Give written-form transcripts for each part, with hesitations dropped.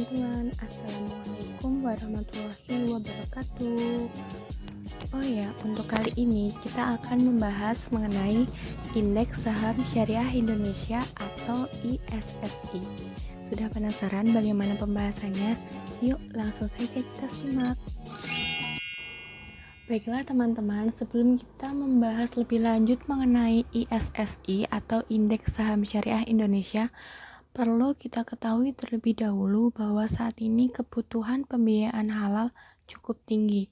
teman-teman, Assalamualaikum warahmatullahi wabarakatuh. Oh ya, untuk kali ini kita akan membahas mengenai Indeks Saham Syariah Indonesia atau ISSI. Sudah penasaran bagaimana pembahasannya? Yuk langsung saja kita simak. Baiklah teman-teman, sebelum kita membahas lebih lanjut mengenai ISSI atau Indeks Saham Syariah Indonesia, perlu kita ketahui terlebih dahulu bahwa saat ini kebutuhan pembiayaan halal cukup tinggi.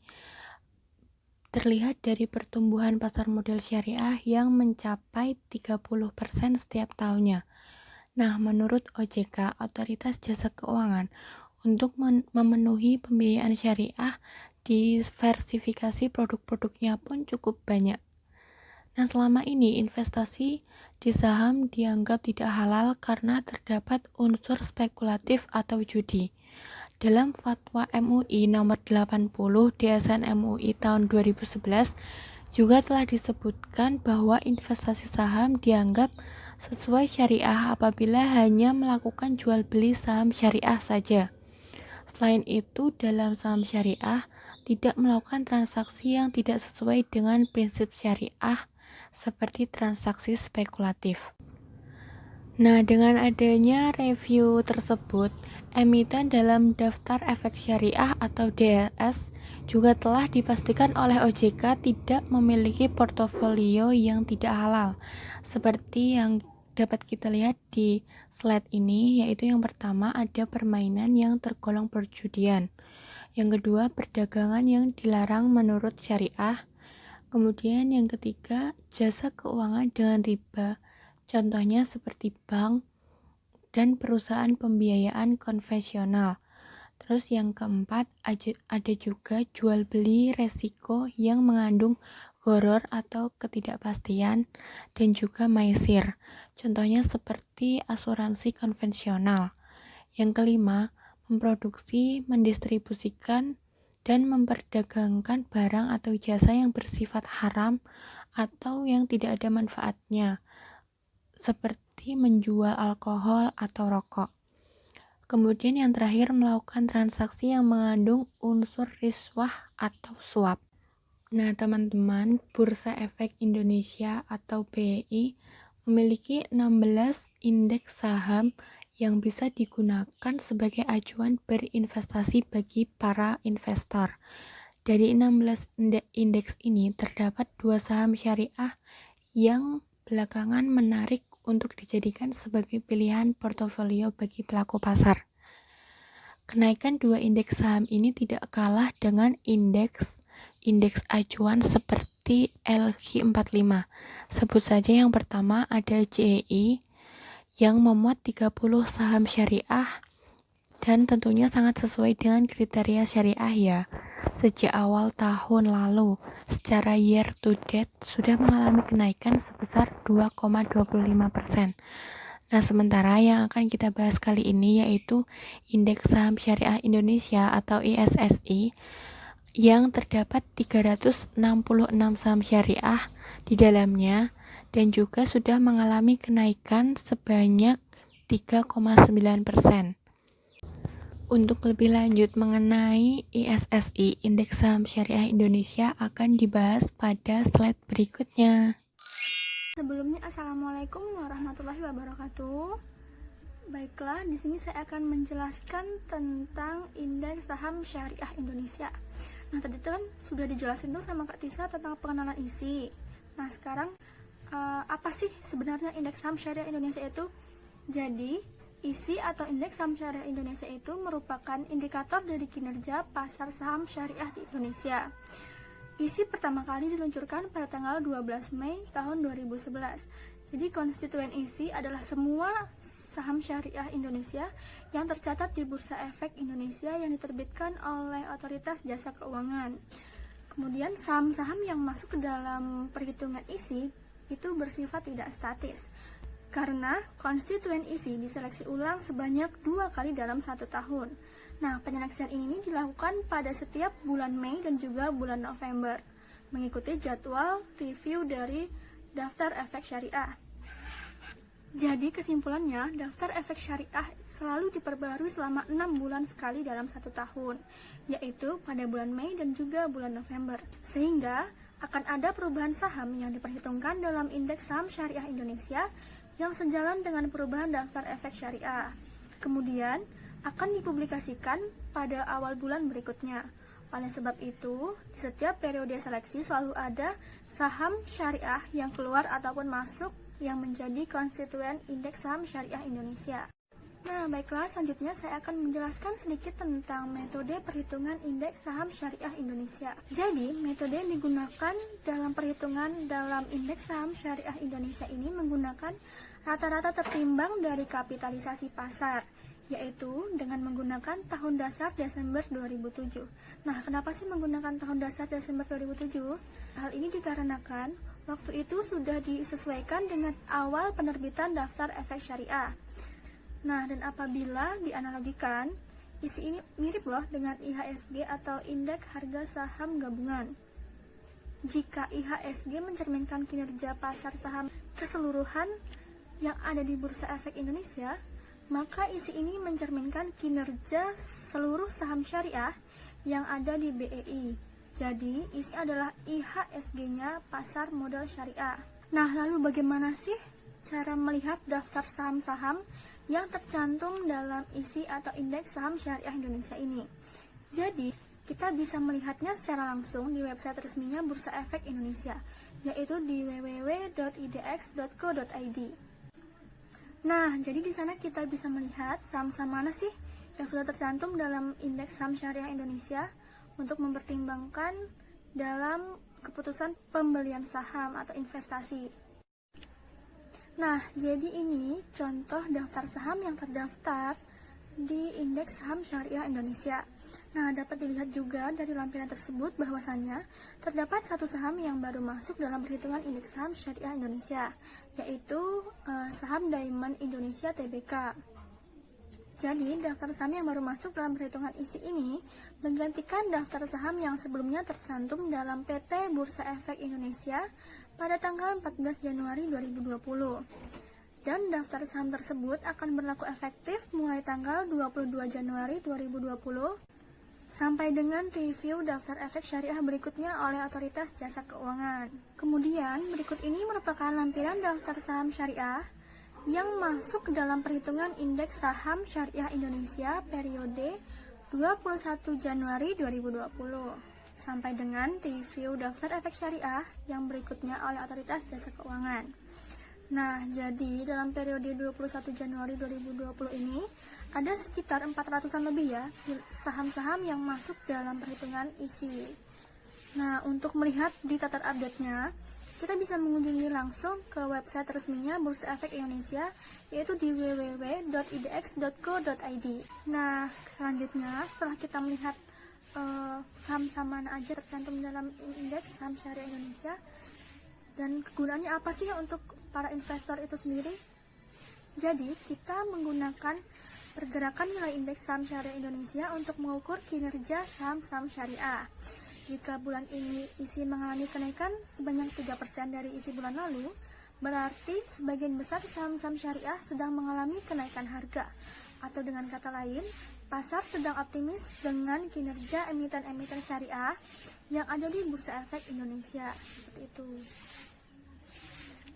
Terlihat dari pertumbuhan pasar modal syariah yang mencapai 30% setiap tahunnya. Nah, menurut OJK, Otoritas Jasa Keuangan, untuk memenuhi pembiayaan syariah, diversifikasi produk-produknya pun cukup banyak. Nah, selama ini investasi di saham dianggap tidak halal karena terdapat unsur spekulatif atau judi. Dalam Fatwa MUI nomor 80 DSN MUI tahun 2011 juga telah disebutkan bahwa investasi saham dianggap sesuai syariah apabila hanya melakukan jual beli saham syariah saja. Selain itu, dalam saham syariah tidak melakukan transaksi yang tidak sesuai dengan prinsip syariah seperti transaksi spekulatif. Nah, dengan adanya review tersebut, emiten dalam Daftar Efek Syariah atau DFS juga telah dipastikan oleh OJK tidak memiliki portofolio yang tidak halal, seperti yang dapat kita lihat di slide ini, yaitu yang pertama ada permainan yang tergolong perjudian, yang kedua perdagangan yang dilarang menurut syariah, kemudian yang ketiga, jasa keuangan dengan riba, contohnya seperti bank dan perusahaan pembiayaan konvensional. Terus yang keempat, ada juga jual beli resiko yang mengandung gharar atau ketidakpastian dan juga maisir. Contohnya seperti asuransi konvensional. Yang kelima, memproduksi, mendistribusikan dan memperdagangkan barang atau jasa yang bersifat haram atau yang tidak ada manfaatnya, seperti menjual alkohol atau rokok. Kemudian yang terakhir, melakukan transaksi yang mengandung unsur riswah atau suap. Nah teman-teman, Bursa Efek Indonesia atau BEI memiliki 16 indeks saham yang bisa digunakan sebagai acuan berinvestasi bagi para investor. Dari 16 indeks ini terdapat 2 saham syariah yang belakangan menarik untuk dijadikan sebagai pilihan portofolio bagi pelaku pasar. Kenaikan 2 indeks saham ini tidak kalah dengan indeks acuan seperti LQ45. Sebut saja yang pertama ada JEI yang memuat 30 saham syariah dan tentunya sangat sesuai dengan kriteria syariah ya. Sejak awal tahun lalu, secara year to date sudah mengalami kenaikan sebesar 2,25%. Nah, sementara yang akan kita bahas kali ini yaitu Indeks Saham Syariah Indonesia atau ISSI yang terdapat 366 saham syariah di dalamnya dan juga sudah mengalami kenaikan sebanyak 3,9%. Untuk lebih lanjut mengenai ISSI, Indeks Saham Syariah Indonesia akan dibahas pada slide berikutnya. Sebelumnya, Assalamualaikum warahmatullahi wabarakatuh. Baiklah, di sini saya akan menjelaskan tentang Indeks Saham Syariah Indonesia. Nah, tadi kan sudah dijelasin tuh sama Kak Tisa tentang pengenalan isi. Nah, sekarang apa sih sebenarnya Indeks Saham Syariah Indonesia itu? Jadi, isi atau Indeks Saham Syariah Indonesia itu merupakan indikator dari kinerja pasar saham syariah di Indonesia. Isi pertama kali diluncurkan pada tanggal 12 Mei tahun 2011. Jadi konstituen isi adalah semua saham syariah Indonesia yang tercatat di Bursa Efek Indonesia yang diterbitkan oleh Otoritas Jasa Keuangan. Kemudian saham-saham yang masuk ke dalam perhitungan isi itu bersifat tidak statis, karena konstituen isi diseleksi ulang sebanyak 2 kali dalam 1 tahun. Nah, penyeleksian ini dilakukan pada setiap bulan Mei dan juga bulan November, mengikuti jadwal review dari Daftar Efek Syariah. Jadi kesimpulannya, daftar efek syariah selalu diperbarui selama 6 bulan sekali dalam 1 tahun, yaitu pada bulan Mei dan juga bulan November. Sehingga akan ada perubahan saham yang diperhitungkan dalam indeks saham syariah Indonesia yang sejalan dengan perubahan daftar efek syariah. Kemudian akan dipublikasikan pada awal bulan berikutnya. Oleh sebab itu, di setiap periode seleksi selalu ada saham syariah yang keluar ataupun masuk yang menjadi konstituen indeks saham syariah Indonesia. Nah, baiklah, selanjutnya saya akan menjelaskan sedikit tentang metode perhitungan indeks saham syariah Indonesia. Jadi, metode yang digunakan dalam perhitungan dalam indeks saham syariah Indonesia ini menggunakan rata-rata tertimbang dari kapitalisasi pasar, yaitu dengan menggunakan tahun dasar Desember 2007. Nah, kenapa sih menggunakan tahun dasar Desember 2007? Hal ini dikarenakan waktu itu sudah disesuaikan dengan awal penerbitan daftar efek syariah. Nah, dan apabila dianalogikan, isi ini mirip loh dengan IHSG atau Indeks Harga Saham Gabungan. Jika IHSG mencerminkan kinerja pasar saham keseluruhan yang ada di Bursa Efek Indonesia, maka isi ini mencerminkan kinerja seluruh saham syariah yang ada di BEI. Jadi, isi adalah IHSG-nya pasar modal syariah. Nah, lalu bagaimana sih cara melihat daftar saham-saham yang tercantum dalam isi atau indeks saham syariah Indonesia ini? Jadi, kita bisa melihatnya secara langsung di website resminya Bursa Efek Indonesia, yaitu di www.idx.co.id. Nah, jadi di sana kita bisa melihat saham-saham mana sih yang sudah tercantum dalam indeks saham syariah Indonesia untuk mempertimbangkan dalam keputusan pembelian saham atau investasi. Nah, jadi ini contoh daftar saham yang terdaftar di indeks saham syariah Indonesia. Nah, dapat dilihat juga dari lampiran tersebut bahwasannya terdapat satu saham yang baru masuk dalam perhitungan indeks saham syariah Indonesia, yaitu saham Diamond Indonesia Tbk. Jadi, daftar saham yang baru masuk dalam perhitungan isi ini menggantikan daftar saham yang sebelumnya tercantum dalam PT Bursa Efek Indonesia pada tanggal 14 Januari 2020. Dan daftar saham tersebut akan berlaku efektif mulai tanggal 22 Januari 2020 sampai dengan review daftar efek syariah berikutnya oleh Otoritas Jasa Keuangan. Kemudian, berikut ini merupakan lampiran daftar saham syariah yang masuk dalam perhitungan indeks saham syariah Indonesia periode 21 Januari 2020 sampai dengan review daftar efek syariah yang berikutnya oleh Otoritas Jasa Keuangan. Nah, jadi dalam periode 21 Januari 2020 ini ada sekitar 400-an lebih ya saham-saham yang masuk dalam perhitungan isi. Nah, untuk melihat di data update-nya, kita bisa mengunjungi langsung ke website resminya Bursa Efek Indonesia, yaitu di www.idx.co.id. Nah, selanjutnya setelah kita melihat saham-saham mana aja tercantum dalam indeks saham syariah Indonesia dan kegunaannya apa sih untuk para investor itu sendiri. Jadi, kita menggunakan pergerakan nilai indeks saham syariah Indonesia untuk mengukur kinerja saham-saham syariah. Jika bulan ini isi mengalami kenaikan sebanyak 3% dari isi bulan lalu, berarti sebagian besar saham-saham syariah sedang mengalami kenaikan harga. Atau dengan kata lain, pasar sedang optimis dengan kinerja emiten-emiten syariah yang ada di Bursa Efek Indonesia. Seperti itu.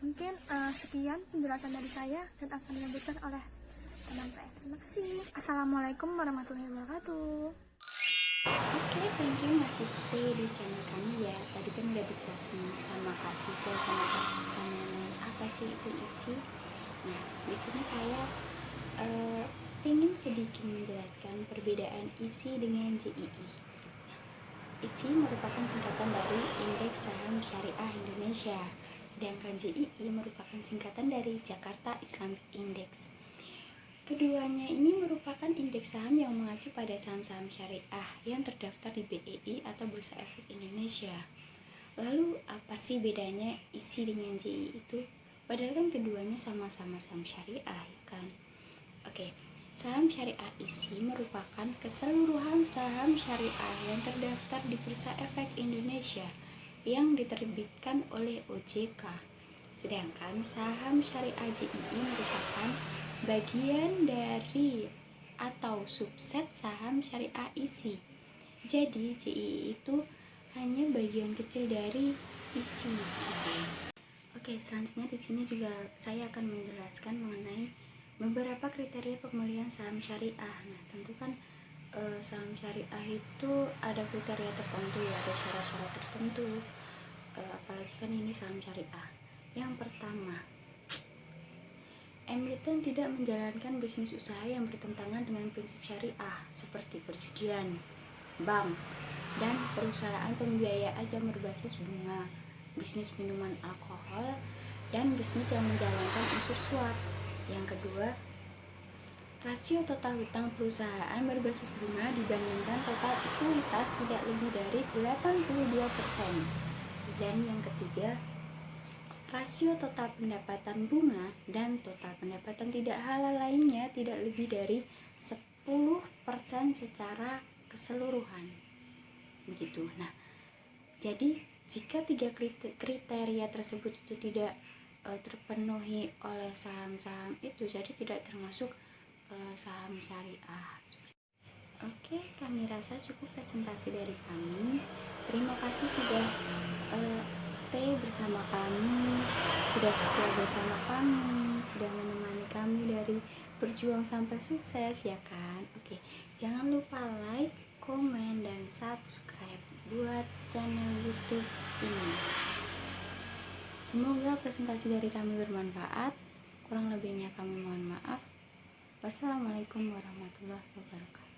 Mungkin sekian penjelasan dari saya dan akan dilanjutkan oleh teman saya. Terima kasih. Assalamualaikum warahmatullahi wabarakatuh. Oke, thank you masih stay di channel kami ya. Tadi kan udah dijelasin sama Kak Tisa sama Kak Siska mengenai apa sih itu isi. Nah, di sini saya ingin sedikit menjelaskan perbedaan isi dengan JII. Isi merupakan singkatan dari Indeks Saham Syariah Indonesia, sedangkan JII merupakan singkatan dari Jakarta Islamic Index. Keduanya ini merupakan indeks saham yang mengacu pada saham-saham syariah yang terdaftar di BEI atau Bursa Efek Indonesia. Lalu apa sih bedanya isi dengan JII itu? Padahal kan keduanya sama-sama saham syariah, kan? Oke, saham syariah isi merupakan keseluruhan saham syariah yang terdaftar di Bursa Efek Indonesia yang diterbitkan oleh OJK. Sedangkan saham syariah JII merupakan bagian dari atau subset saham syariah ISI. Jadi JII itu hanya bagian kecil dari ISI. Oke, selanjutnya di sini juga saya akan menjelaskan mengenai beberapa kriteria pemilihan saham syariah. Nah, tentu kan saham syariah itu ada kriteria tertentu ya, ada syarat-syarat tertentu. Apalagi kan ini saham syariah. Yang pertama, emiten tidak menjalankan bisnis usaha yang bertentangan dengan prinsip syariah seperti perjudian, bank, dan perusahaan pembiayaan yang berbasis bunga, bisnis minuman alkohol, dan bisnis yang menjalankan unsur suap. Yang kedua, rasio total hutang perusahaan berbasis bunga dibandingkan total ekuitas tidak lebih dari 82%. Dan yang ketiga, rasio total pendapatan bunga dan total pendapatan tidak halal lainnya tidak lebih dari 10% secara keseluruhan. Begitu. Nah, jadi jika 3 kriteria tersebut itu tidak terpenuhi oleh saham-saham itu, jadi tidak termasuk saham syariah. Oke, kami rasa cukup presentasi dari kami. Terima kasih sudah stay bersama kami, sudah setia bersama kami, sudah menemani kami dari berjuang sampai sukses, ya kan? Oke, jangan lupa like, komen, dan subscribe buat channel YouTube ini. Semoga presentasi dari kami bermanfaat. Kurang lebihnya kami mohon maaf. Wassalamualaikum warahmatullahi wabarakatuh.